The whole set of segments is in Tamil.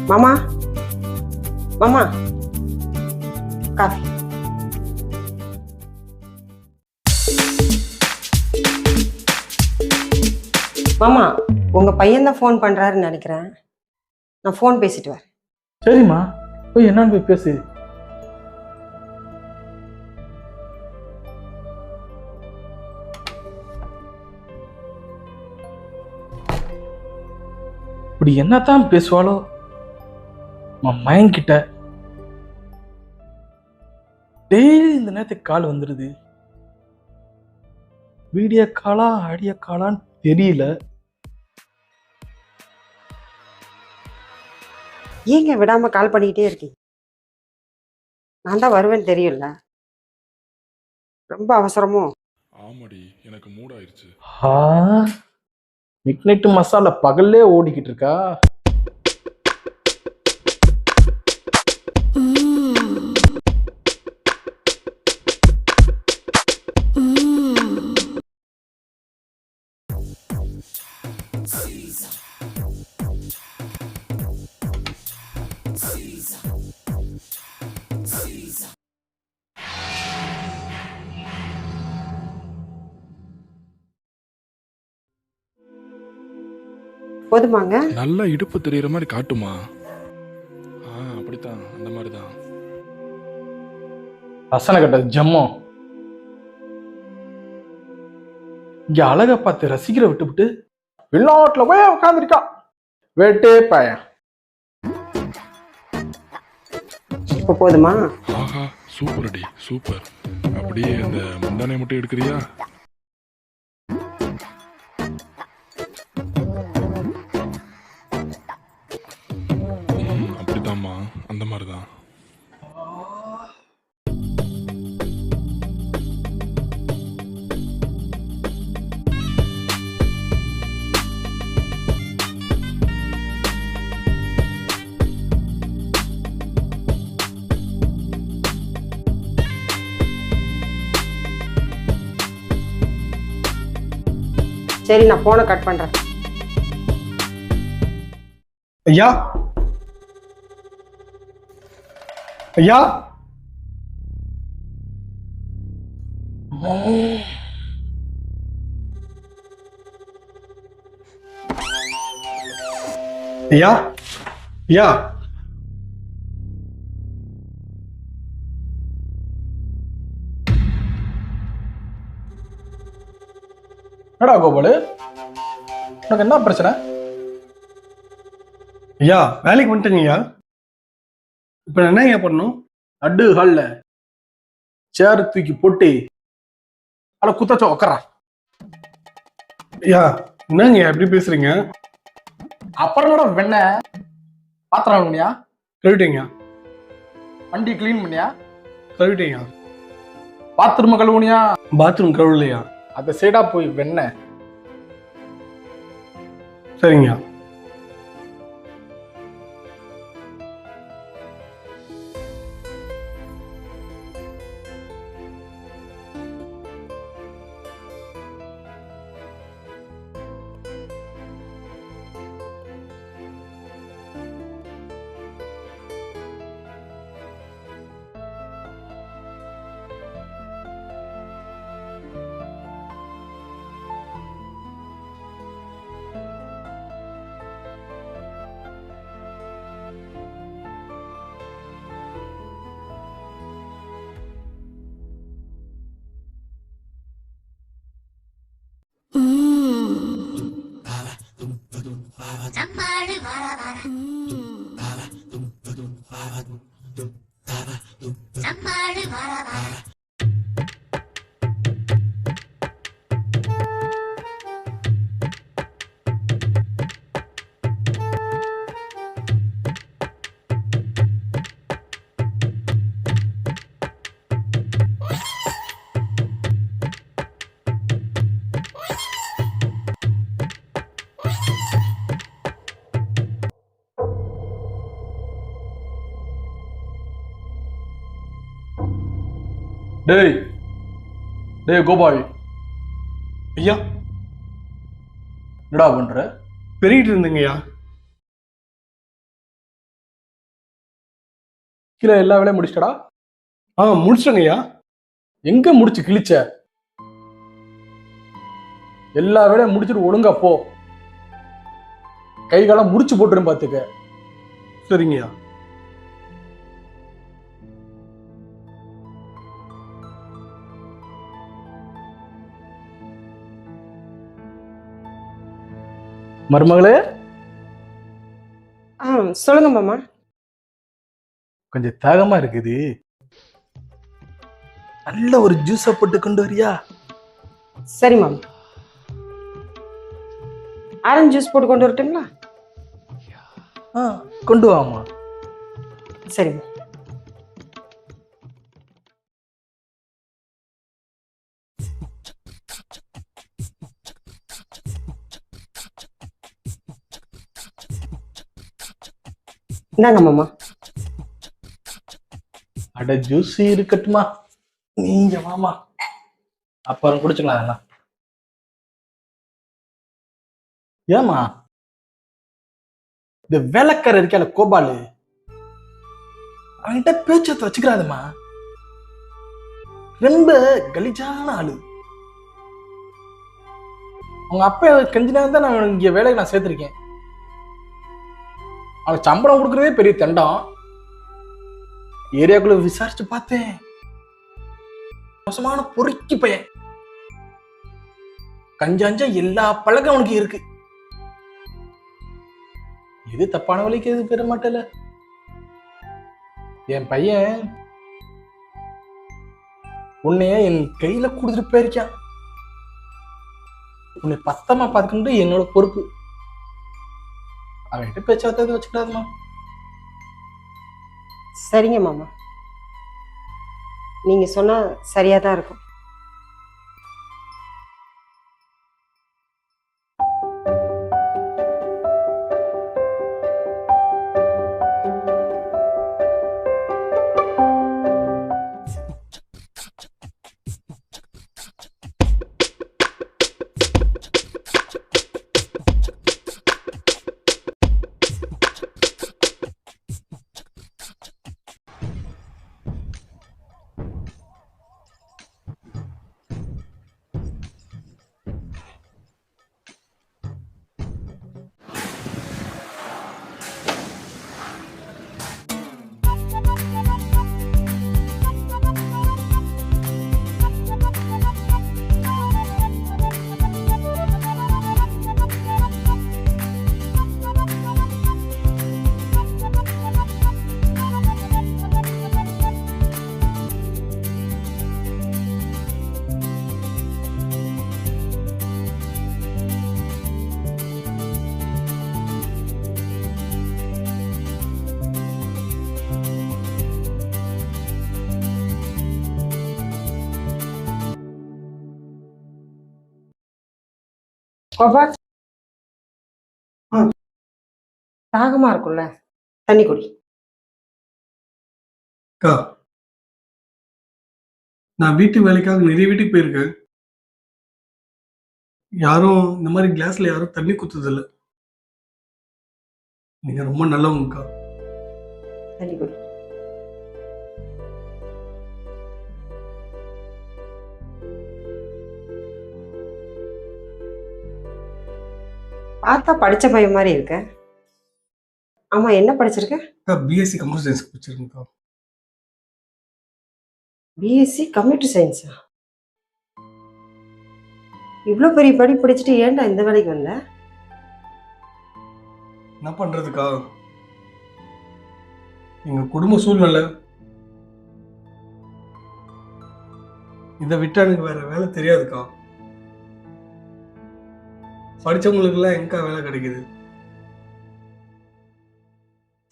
மாமா மாமா காஃபி. மாமா உங்க பையன் தான் ஃபோன் பண்றாருன்னு நினைக்கிறேன். நான் ஃபோன் பேசிட்டு வரேன். சரிம்மா, போய் என்னன்னு போய் பேசு. இப்படி என்னத்தான் பேசுவாளோ மயங்கிட்ட. டெய்லி இந்த நேரத்துக்கு கால் வந்துடுது. வீடியோ காலா ஆடியோ காலான்னு தெரியல. ஏங்க விடாம கால் பண்ணிக்கிட்டே இருக்கீங்க? நான் தான் வருவேன்னு தெரியும்ல. ரொம்ப அவசரமோ? ஆமாடி, எனக்கு மூட் ஆயிருச்சு. மிட் நைட்டு மசாலா பகல்லே ஓடிக்கிட்டு இருக்கா. போதுமாங்க? நல்லா இடுப்பு தெரியற மாதிரி காட்டுமா? அப்படித்தான், அந்த மாதிரிதான். ரசனை கட்ட ஜம்மம். இங்க அழகா பார்த்து ரசிக்கிற விட்டுவிட்டு வெளிநாட்டுல போய் உட்காந்துருக்கா. வேட்டே பையன். இப்ப போதுமா? ஆஹா, சூப்பர் அடி, சூப்பர். அப்படியே அந்த முந்தானை மட்டும் எடுக்கிறியா? அப்படித்தாம்மா, அந்த மாதிரிதான். சரி, நான் போனை கட் பண்றேன். ஐயா ஐயா, ஐயா ஐயா, என்னடா கோபாலு, உனக்கு என்ன பிரச்சனை? ஐயா வேலைக்கு வந்துட்டேங்கய்யா. இப்போ நான் என்ன ஐயா பண்ணணும்? நடு ஹால்ல சேர் தூக்கி போட்டு அதில் குத்தச்ச உக்கறா. ஐயா என்னங்கய்யா எப்படி பேசுறீங்க? அப்புறம் கூட வெண்ண பாத்திரம் பண்ணியா, கழுவிட்டேங்கய்யா. வண்டி கிளீன் பண்ணியா, கழுவிட்டேங்கய்யா. Bathroom கழுவுனியா, bathroom கழுவலையா? அந்த சைடா போய் வெண்ண. சரிங்கய்யா. டேய் டேய் கோபால், ஐயா என்னடா பண்ற? பெருகிட்டு இருந்தேங்கய்யா. கீழே எல்லா வேலையும் முடிச்சிட்டடா? முடிச்சிட்டேங்கய்யா. எங்க முடிச்சு கிழிச்ச? எல்லா வேலையும் முடிச்சிட்டு ஒழுங்கா போ. கை காலம் முடிச்சு போட்டுரும் பாத்துக்க. சரிங்கய்யா. மருமகளே, சொல்லுங்க மாமா. கொஞ்சம் தாகமா இருக்குது, நல்ல ஒரு ஜூஸ போட்டு கொண்டு வரியா? சரி மாமா. ஆரஞ்சு ஜூஸ் போட்டு கொண்டு வரட்டுங்களா? கொண்டு வாமா. சரிம்மா. இந்தாங்க மாமா. அட ஜூஸ் இருக்கட்டுமா, நீங்க வாமா, அப்புறம் குடிச்சுக்கலாம் அதெல்லாம். ஏமா இந்த வேலைக்காரர் இருக்கால கோபாலு, அவன்கிட்ட பேச்சத்தை வச்சுக்கிறாதுமா. ரொம்ப கலிஜான ஆளு. அவங்க அப்பா கெஞ்சி நேரம் தான் நான் இங்க வேலைக்கு நான் சேர்த்திருக்கேன். அவனுக்கு சம்பளம் கொடுக்கறதே பெரிய தண்டம். ஏரியாக்குள்ள விசாரிச்சு பார்த்தேன், மோசமான பொறுக்கி பையன். கஞ்சாஞ்சா எல்லா பழக்கம் அவனுக்கு இருக்கு. எது தப்பான வழிக்கு எது பெற மாட்டல. என் பையன் உன்னைய என் கையில கொடுத்துட்டு போயிருக்கான். உன்னை பத்தமா பார்த்துக்கிட்டு என்னோட பொறுப்பு. அவன்கிட்ட பேச்சுவார்த்தை வச்சுக்கிடாதுமா. சரிங்க மாமா, நீங்க சொன்னா சரியா தான் இருக்கும். கோபால், தாகமா இருக்கும்ல, தண்ணி குடி. அக்கா, நான் வீட்டு வேலைக்காக நிறைய வீட்டுக்கு போயிருக்கேன். யாரும் இந்த மாதிரி கிளாஸ்ல யாரும் தண்ணி குத்துதில்ல. நீங்க ரொம்ப நல்லவங்கக்கா. தண்ணி குடி. பார்த்தா படிச்ச பையன் மாதிரி இருக்க. ஆமா, என்ன படிச்சிருக்க? அக்கா, பிஎஸ்சி கம்ப்யூட்டர் சயின்ஸ் படிச்சிருக்கேன்க்கா. பிஎஸ்சி கம்ப்யூட்டர் சயின்ஸா? இவ்வளோ பெரிய படி படிச்சுட்டு ஏன்டா இந்த வேலைக்கு வந்த? என்ன பண்றதுக்கா, எங்க குடும்ப சூழ்நிலை. இதை விட்டா எனக்கு வேற வேலை தெரியாதுக்கா. படிச்சவங்களுக்கு எல்லாம் எங்க வேலை கிடைக்குது?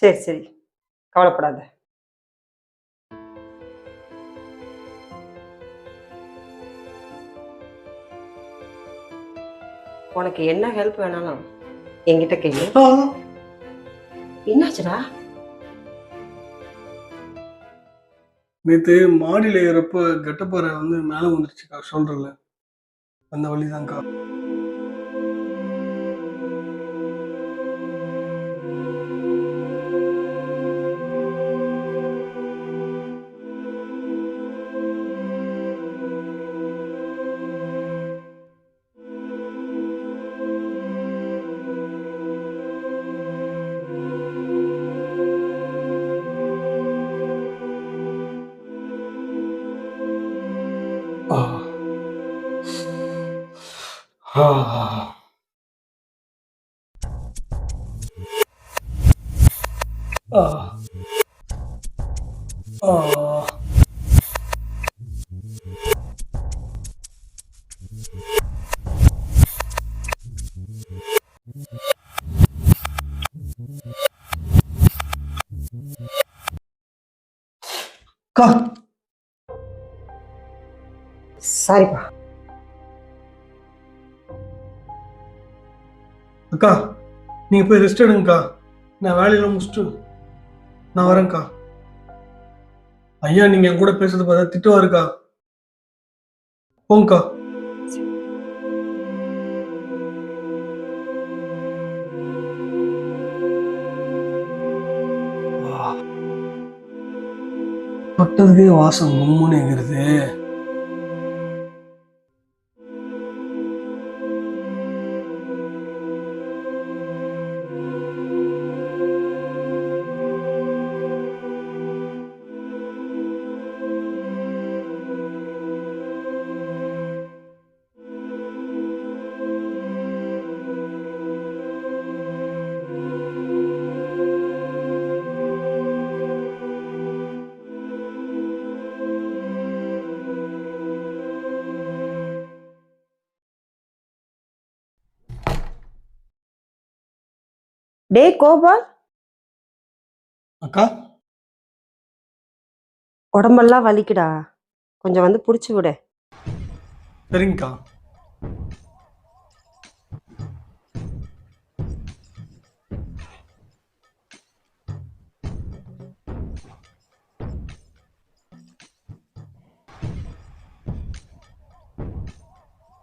சரி சரி, கவலைப்படாத. உனக்கு என்ன ஹெல்ப் வேணாலும் என்கிட்ட கேளு. என்னாச்சுடா? நேத்து மாடியில ஏறப்ப கட்டப்பாறை மேல வந்துருச்சுக்கா, ஷோல்டர்ல. அந்த வழிதான்க்கா. ஆ. ஆ. அக்கா சாரிப்பா. அக்கா நீங்க போய் ரெஸ்ட் எடுங்கக்கா. நான் வேலையில முடிச்சுட்டு நான் வரேன்க்கா. ஐயா நீங்க என் கூட பேசுறது பார்த்தா திட்டுவாருக்கா. போங்கக்கா. தொட்டதுக்கே வாசம் கும்முனுங்கிறது. டேய் கோபால், அக்கா உடம்பெல்லாம் வலிக்குடா, கொஞ்சம் வந்து புடிச்சு விடு. சரிங்கக்கா.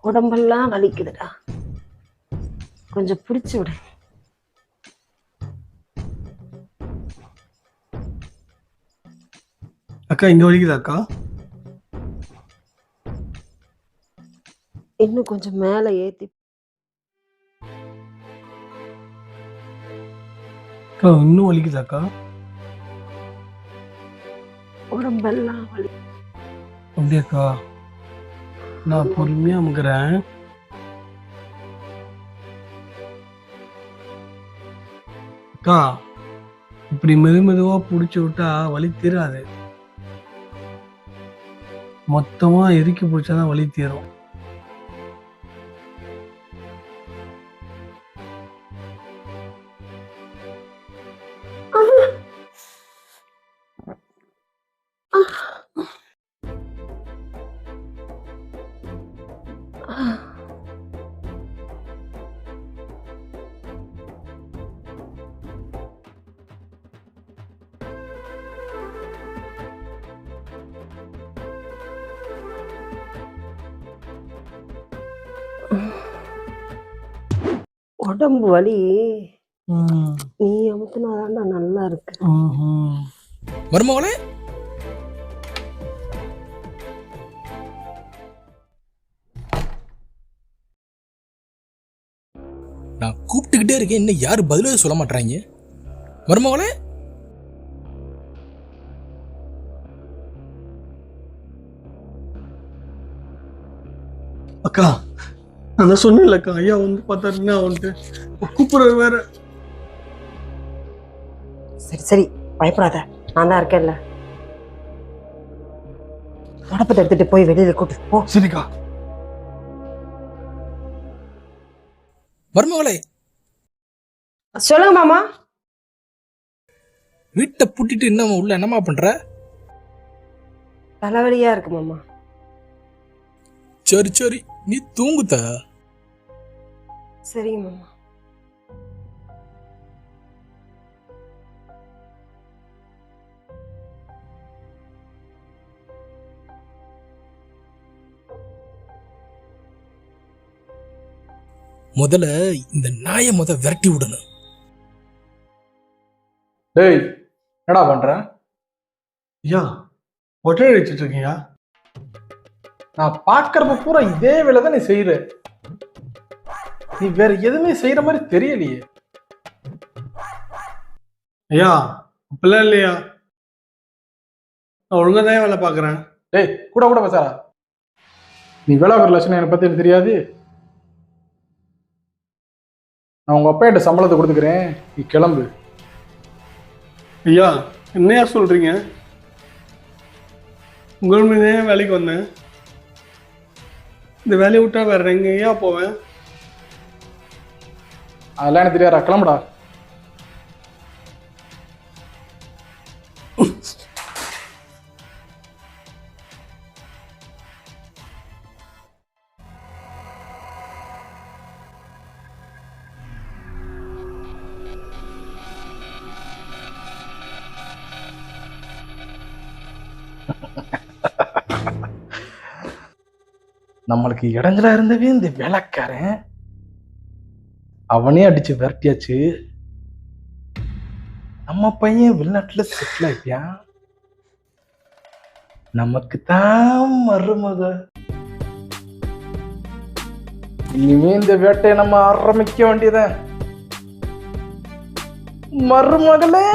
உடம்பெல்லாம் வலிக்குதுடா, கொஞ்சம் புடிச்சு விடு. அக்கா இங்க வலிக்குதா அக்கா? இன்னும் கொஞ்சம் மேல ஏத்தி. அக்கா இன்னும் வலிக்குதா அக்கா? உடம்பெல்லாம் வலி. அப்படியாக்கா? நான் பொறுமையா அமுக்குறேன். அக்கா இப்படி மெதுவா பிடிச்சி விட்டா வலி தீராது. மொத்தமா இறுக்கி பிடிச்சாதான் வலி தீரும். உடம்பு வலி ம். நீ அமுத்துனாதான்டா நல்லா இருக்கு. ம்ஹும். மருமகளே, நான் கூப்பிட்டுக்கிட்டே இருக்கேன், இன்னும் யாரும் பதிலே சொல்ல மாட்டாங்க. மருமகளே, அக்கா நான் தான் சொன்னேன்லக்கா, ஐயா வந்து பார்த்தாருன்னா வந்துட்டு கூப்பிடுறது வேற. சரி சரி, பயப்படாத, நான் தான் இருக்கேன்ல. உடப்பத்தை எடுத்துட்டு போய் வெளியில கூட்டு போ. சரிக்கா. மருமகளே, சொல்லுங்க மாமா. வீட்டை பூட்டிட்டு இன்னும் உள்ள என்னமா பண்ற? தலைவலியா இருக்கு மாமா. சரி சரி, நீ தூங்குத்த. சரிங்க மாமா. முதல்ல இந்த நாயை விரட்டி விடணும். டேய் என்னடா பண்ற? ஐயா ஒற்றை அடிச்சிட்டு இருக்கீங்க? நான் பார்க்கறப்ப பூரா இதே வேலை தான் நீ செய்யற. நீ வேற எதுவுமே செய்யற மாதிரி தெரியலையே. ஐயா அப்பெல்லாம் இல்லையா, நான் ஒழுங்கா தான் வேலை பார்க்குறேன். டேய் கூட கூட பேசாரா? நீ வேலை ஒரு லட்சணம் என்னை பத்தி எனக்கு தெரியாது. நான் உங்க அப்பாட்ட சம்பளத்தை கொடுத்துக்கிறேன், நீ கிளம்பு. ஐயா என்னையா சொல்றீங்க? உங்கள் மீதே வேலைக்கு வந்தேன். இந்த வேலையை விட்டா வேற எங்கேயா போவேன்? அதெல்லாம் எனக்கு தெரியாதா, கிளம்புடா. நம்மளுக்கு இடைஞ்சலா இருந்தவே இந்த வேலைக்காரன், அவனே அடிச்சு விரட்டியாச்சு. நம்ம பையன் வெளிநாட்டுல செட்டில் ஆயிட்டான். நமக்கு தான் மருமக. இனிமே இந்த வேட்டையை நம்ம ஆரம்பிக்க வேண்டியதான். மருமகளே,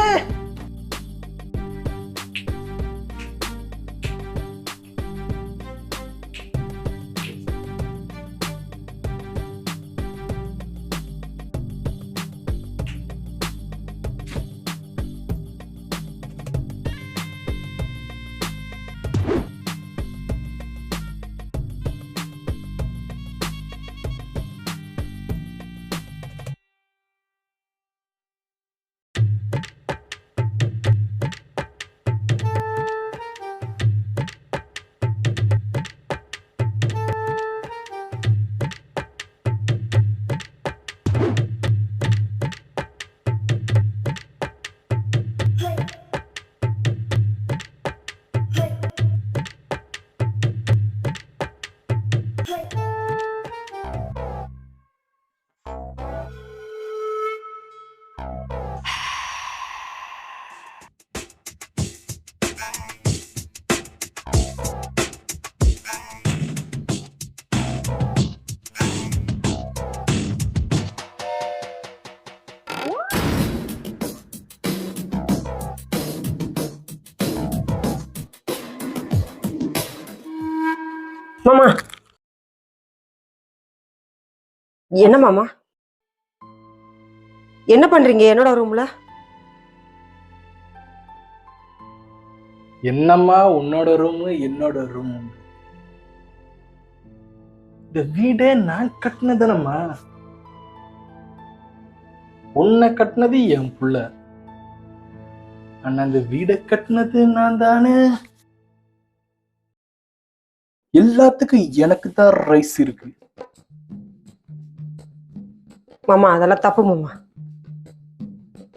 மாமா, என்ன மாமா, என்ன பண்றீங்க என்னோட ரூம்ல? என்னம்மா உன்னோட ரூம் என்னோட ரூம்? இந்த வீடே நான் கட்டினதுனம்மா. உன்னை கட்டினது என் புள்ள, ஆனா அந்த வீடை கட்டினது நான் தானே. எல்லாத்துக்கும் எனக்கு தான் ரைஸ் இருக்கு. மாமா அதெல்லாம் தப்பு மாமா,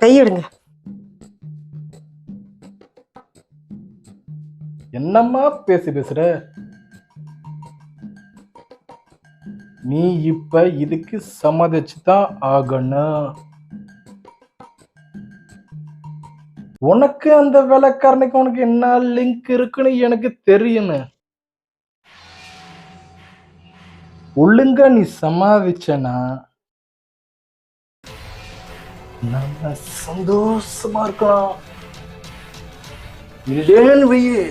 கையெடுங்க. என்னம்மா பேசுற? நீ இப்ப இதுக்கு சம்மதிச்சுதான் ஆகணும். உனக்கு அந்த வேலைக்காரனுக்கு உனக்கு என்ன லிங்க் இருக்குன்னு எனக்கு தெரியணும். ஒழுங்கா நீ சமாளிச்சனா நம்ம சந்தோஷமா இருக்கலாம். இல்லேன்னு வையே,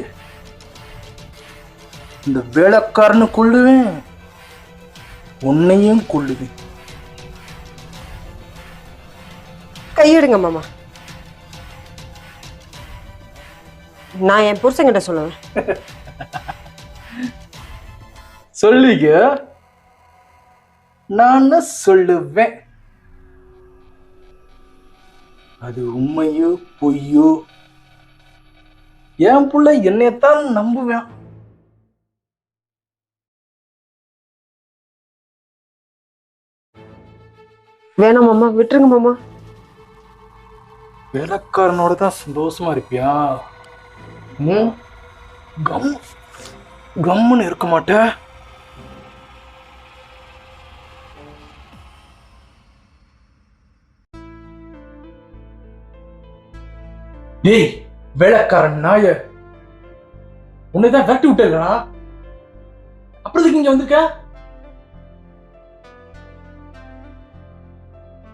இந்த வேலைக்காரனு கொள்ளுவேன், உன்னையும் கொள்ளுவேன். கையெடுங்க மாமா, நான் என் புருஷன்கிட்ட சொல்லுவேன். சொல்லிக்க, நான் சொல்லுவேன். அது உண்மையோ பொய்யோ, என் புள்ள என்னையத்தான் நம்புவேன். வேணாம் மாமா, விட்டுருங்க மாமா. வேலைக்காரனோட தான் சந்தோஷமா இருப்பியா? கம்முன்னு இருக்க மாட்ட. டேய் வேலைக்காரன் நாய, உன்னைதான் விரட்டி விட்டா, அப்புறம் இங்க வந்திருக்க?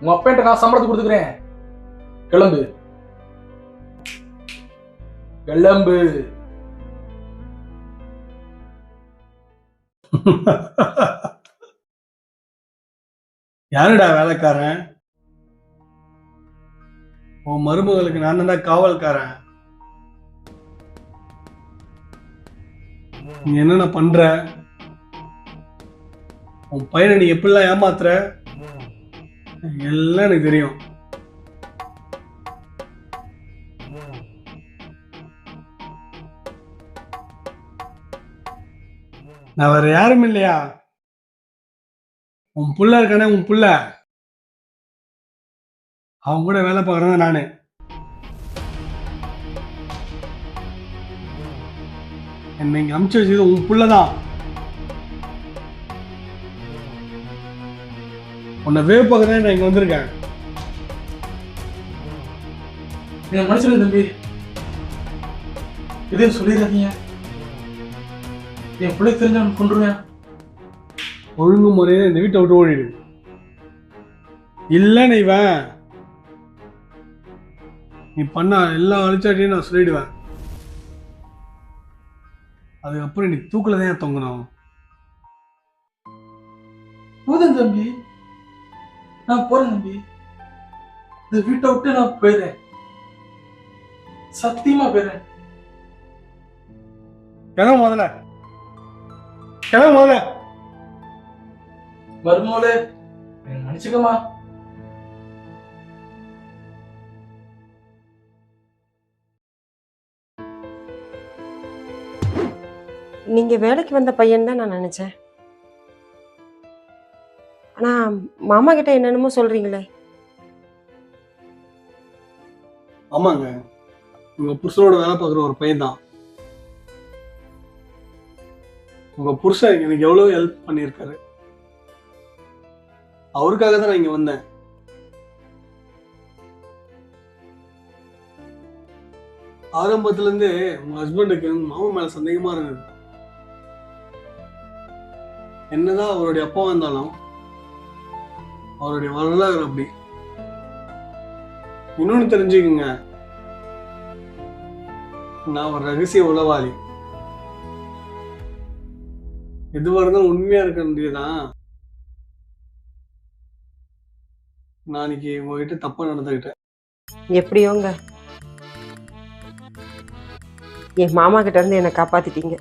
உங்க அப்பா நான் சம்பளத்தை கொடுத்துக்கிறேன். கிளம்பு கிளம்பு. யாருடா வேலைக்காரன்? உன் மருமகளுக்கு நான் தான் காவல்காரன். நீ என்னென்ன பண்ற, உன் பையனை நீ எப்படிலாம் ஏமாத்துற எல்லாம் எனக்கு தெரியும். நான் வேற யாரும் இல்லையா, உன் புள்ள இருக்கானே, உன் புள்ள, அவன் கூட வேலை பார்க்கறேன் நானு. என்னை இங்க அமுச்சு வச்சது உன் புள்ளதான். உன்னை வேவ் பார்க்க தான் நான் இங்க வந்திருக்கேன். என்ன மனுஷன் தம்பி, எதையும் சொல்லிடாதீங்க. என் பிள்ளை தெரிஞ்சவன் கொண்டுருவேன். ஒழுங்கு முறையில இந்த வீட்டை விட்டு ஓடிடு. இல்லைன்னு இவன் நீ பண்ண எல்லா அழிச்சாட்டியும் நான் சொல்லிடுவேன். அதுக்கப்புறம் நீ தூக்கில தான் தொங்கணும். போதும் தம்பி, நான் போறேன் தம்பி. இந்த வீட்டை விட்டு நான் போயிடுறேன், சத்தியமா போயிடுறேன். கிளம்பு முதல்ல, கிளம்பு முதல்ல. மருமகளே, என்ன மன்னிச்சுக்கமா. நீங்க வேலைக்கு வந்த பையன் தான் நான் நினைச்சேன். ஆனா மாமா கிட்ட என்னென்னமோ சொல்றீங்களே. ஆமாங்க, உங்க புருஷனோட வேலை பார்க்குற ஒரு பையன் தான். உங்க புருஷன் எனக்கு எவ்வளவு ஹெல்ப் பண்ணியிருக்காரு. அவருக்காக தான் நான் இங்க வந்தேன். ஆரம்பத்துல இருந்தே உங்க ஹஸ்பண்டுக்கு மாமா மேல சந்தேகமா இருந்தது. என்னதான் அவருடைய அப்பா வந்தாலும் அவருடைய வரலாறு அப்படி. இன்னொன்னு தெரிஞ்சுக்குங்க, நான் ஒரு ரகசிய உளவாளி. எதுவாக இருந்தாலும் உண்மையா இருக்க வேண்டியதான். நான் இன்னைக்கு உங்ககிட்ட தப்பா நடந்துக்கிட்டேன். எப்படியோங்க என் மாமா கிட்ட இருந்து என்னை காப்பாத்திட்டீங்க.